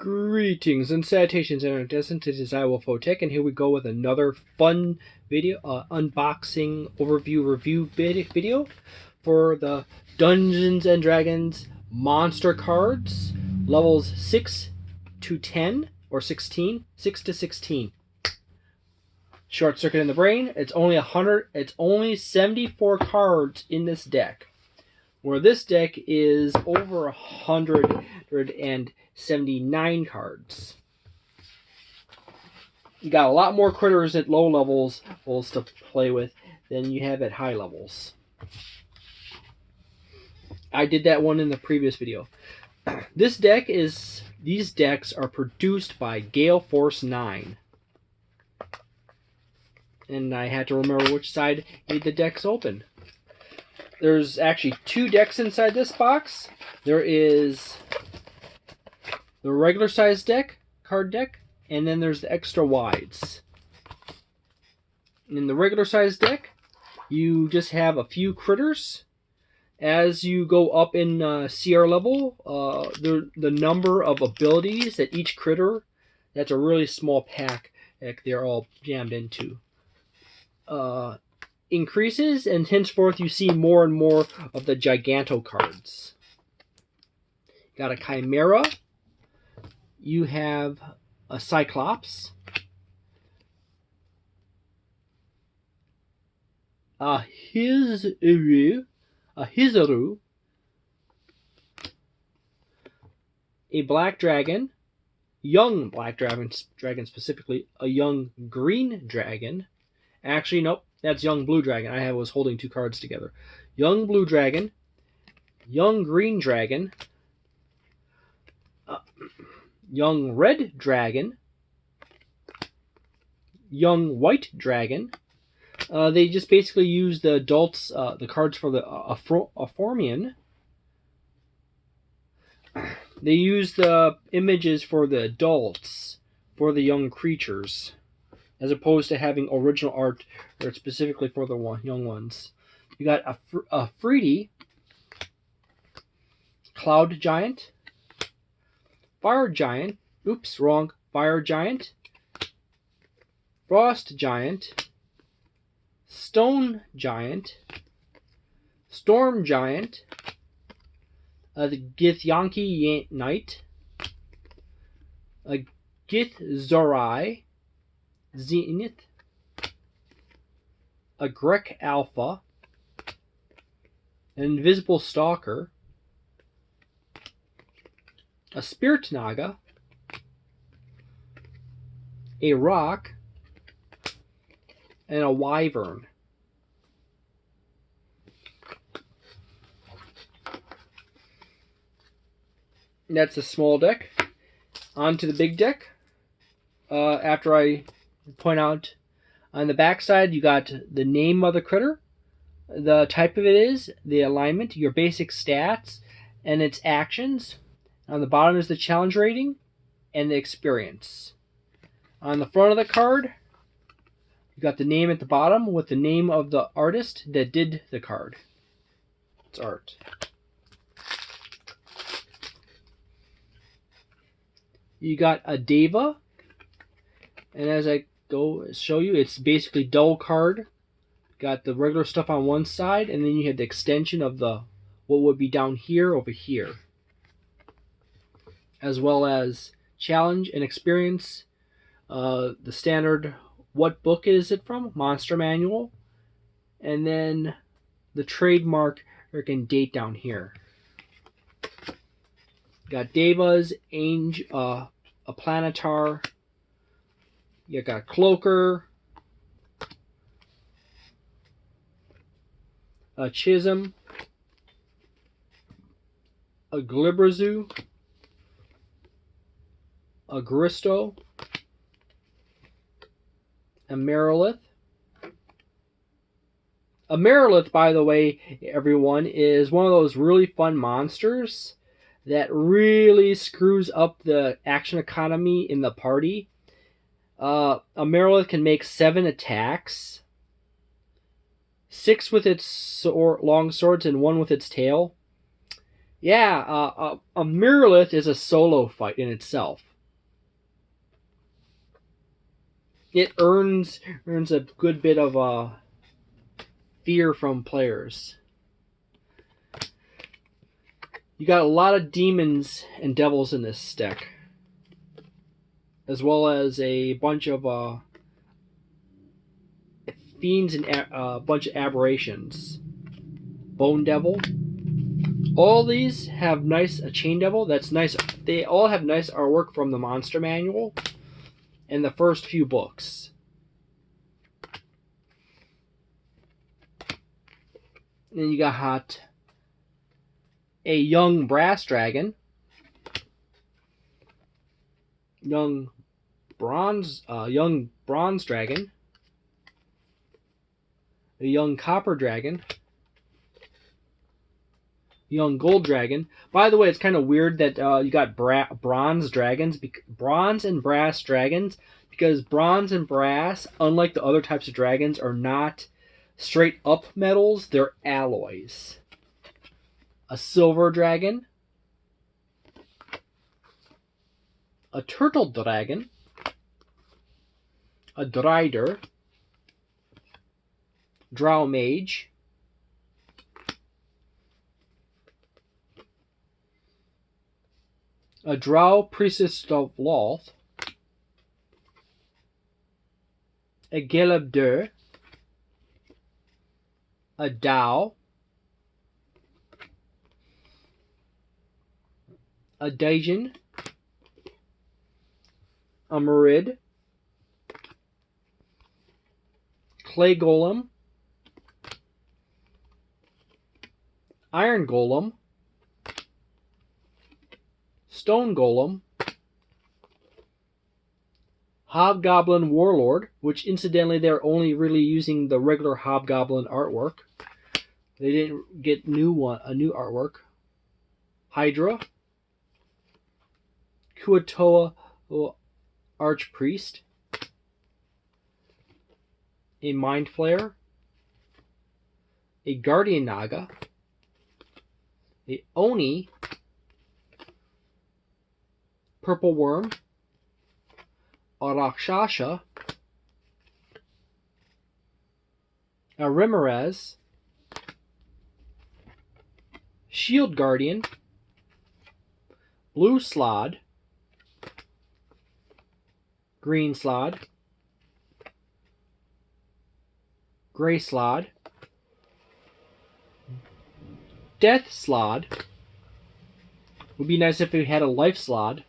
Greetings and salutations, Interdescent. This is WotC, and here we go with another fun video, unboxing, overview, review video for the Dungeons and Dragons monster cards, levels 6 to 10, or 16, 6 to 16. Short circuit in the brain. It's only 74 cards in this deck, where this deck is over 179 cards. You got a lot more critters at low levels to play with than you have at high levels. I did that one in the previous video. These decks are produced by Gale Force 9. And I had to remember which side made the decks open. There's actually two decks inside this box. There is the regular size card deck, and then there's the extra wides. In the regular size deck, you just have a few critters. As you go up in CR level, the number of abilities that each critter, that's a really small pack that they're all jammed into, increases, and henceforth you see more and more of the Giganto cards. Got a Chimera. You have a Cyclops. A Hizaru. A Black Dragon. Young Black Dragon specifically. A young Green Dragon. Actually, nope. That's Young Blue Dragon. I was holding two cards together. Young Blue Dragon, Young Green Dragon, Young Red Dragon, Young White Dragon. They just basically use the adults, the cards for the Aformian. They use the images for the adults for the young creatures, as opposed to having original art specifically for the young ones. You got a Freedy, Cloud Giant, Fire Giant, Fire Giant, Frost Giant, Stone Giant, Storm Giant, the Githyanki Knight, a Githzerai, Zenith, a Grek Alpha, an Invisible Stalker, a Spirit Naga, a Rock, and a Wyvern. That's a small deck. On to the big deck. After I point out, on the back side you got the name of the critter, the type of it is, the alignment, your basic stats, and its actions. On the bottom is the challenge rating and the experience. On the front of the card, you got the name at the bottom with the name of the artist that did the card. It's art. You got a Deva, and as I go show you, it's basically dull card. Got the regular stuff on one side, and then you have the extension of the what would be down here over here, as well as challenge and experience. The standard, what book is it from? Monster Manual, and then the trademark and date down here. Got Deva's Angel, a Planetar. You got Cloaker, a Chisholm, a Glibrazu, a Gristo, a Merilith. A Merilith, by the way, everyone, is one of those really fun monsters that really screws up the action economy in the party. A Merilith can make 7 attacks, 6 with its long swords and 1 with its tail. Yeah, a Merilith is a solo fight in itself. it earns a good bit of fear from players. You got a lot of demons and devils in this deck, as well as a bunch of fiends and a bunch of aberrations. Bone Devil. All these have a Chain Devil. That's nice. They all have nice artwork from the Monster Manual and the first few books. Then you got a young brass dragon, young bronze dragon, a young copper dragon, young gold dragon. By the way, it's kind of weird that you got bronze and brass dragons, because bronze and brass, unlike the other types of dragons, are not straight up metals, they're alloys. A silver dragon, a turtle dragon, a drider, drow mage, a drow priestess of Loth, a Gale, a Dow, a Daijin, a Merid, Clay Golem, Iron Golem, Stone Golem, Hobgoblin Warlord, which incidentally they're only really using the regular Hobgoblin artwork. They didn't get a new artwork. Hydra, Kuatoa Archpriest, a Mind Flayer, a Guardian Naga, a Oni, Purple Worm, a Rakshasha, a Remirez, Shield Guardian, Blue Slod, Green Slod, Gray Slod, Death Slod. Would be nice if we had a Life Slod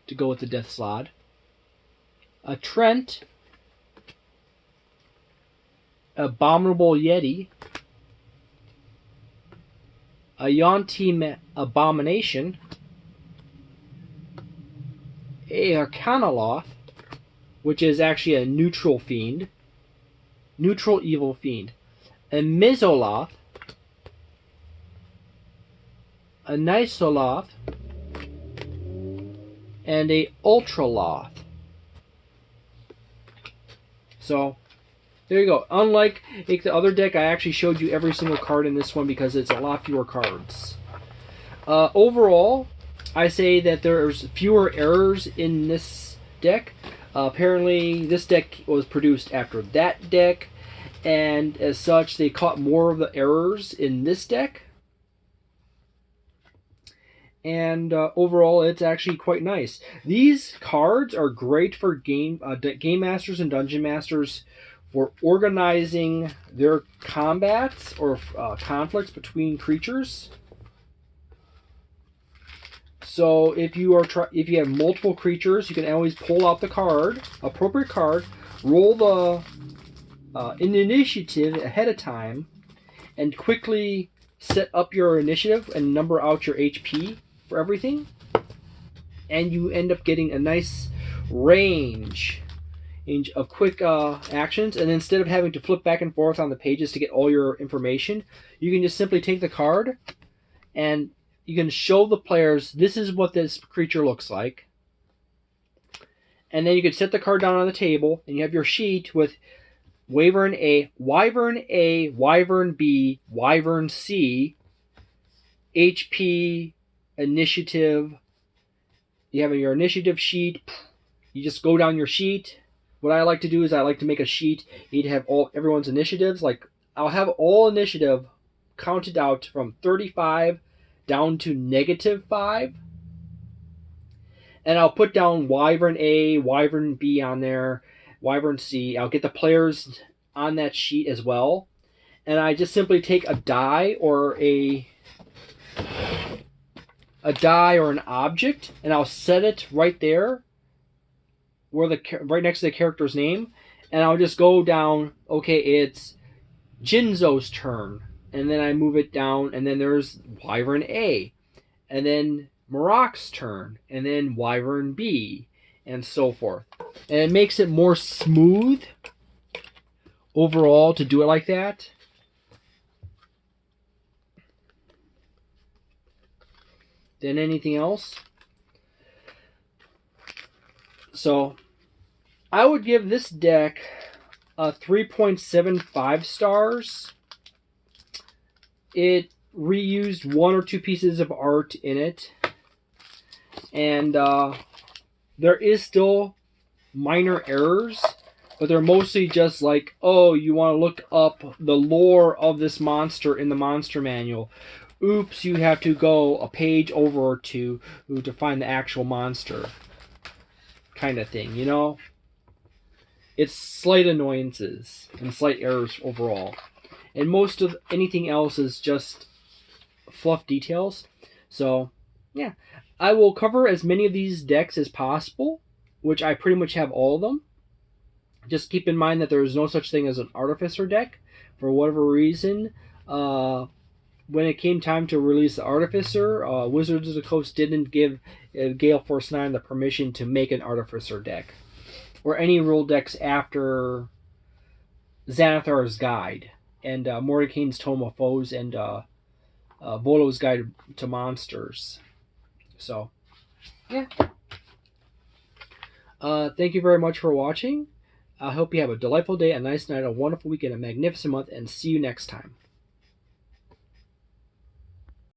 to go with the Death Slod. A Trent, Abominable Yeti, a Yonti Abomination, a Arcanoloth, which is actually a neutral evil fiend, a Mizoloth, a Nisoloth, and a Ultraloth. So, there you go. Unlike the other deck, I actually showed you every single card in this one because it's a lot fewer cards. Overall, I say that there's fewer errors in this deck. Apparently, this deck was produced after that deck, and as such, they caught more of the errors in this deck. And overall, it's actually quite nice. These cards are great for game masters and dungeon masters for organizing their combats or conflicts between creatures. So if you have multiple creatures, you can always pull out the appropriate card, roll the initiative ahead of time, and quickly set up your initiative and number out your HP for everything, and you end up getting a nice range of quick actions. And instead of having to flip back and forth on the pages to get all your information, you can just simply take the card and you can show the players, this is what this creature looks like. And then you can set the card down on the table, and you have your sheet with Wyvern A, Wyvern B, Wyvern C, HP, initiative. You have your initiative sheet. You just go down your sheet, what I like to do is I like to make a sheet. You'd have everyone's initiatives. Like I'll have all initiative counted out from 35 down to -5. And I'll put down Wyvern A, Wyvern B on there, Wyvern C. I'll get the players on that sheet as well. And I just simply take a die or an object, and I'll set it right there, right next to the character's name, and I'll just go down. Okay, it's Jinzo's turn, and then I move it down, and then there's Wyvern A, and then Marok's turn, and then Wyvern B, and so forth. And it makes it more smooth overall to do it like that. Than anything else. So I would give this deck a 3.75 stars. It reused 1 or 2 pieces of art in it, and there is still minor errors, but they're mostly just like, oh, you want to look up the lore of this monster in the Monster Manual. Oops, you have to go a page over or two to find the actual monster. Kind of thing, you know? It's slight annoyances and slight errors overall. And most of anything else is just fluff details. So, yeah. I will cover as many of these decks as possible, which I pretty much have all of them. Just keep in mind that there is no such thing as an Artificer deck. For whatever reason, when it came time to release the Artificer, Wizards of the Coast didn't give Gale Force 9 the permission to make an Artificer deck. Or any rule decks after Xanathar's Guide, and Mordekaine's Tome of Foes, and Volo's Guide to Monsters. So, yeah. Thank you very much for watching. I hope you have a delightful day, a nice night, a wonderful weekend, a magnificent month, and see you next time.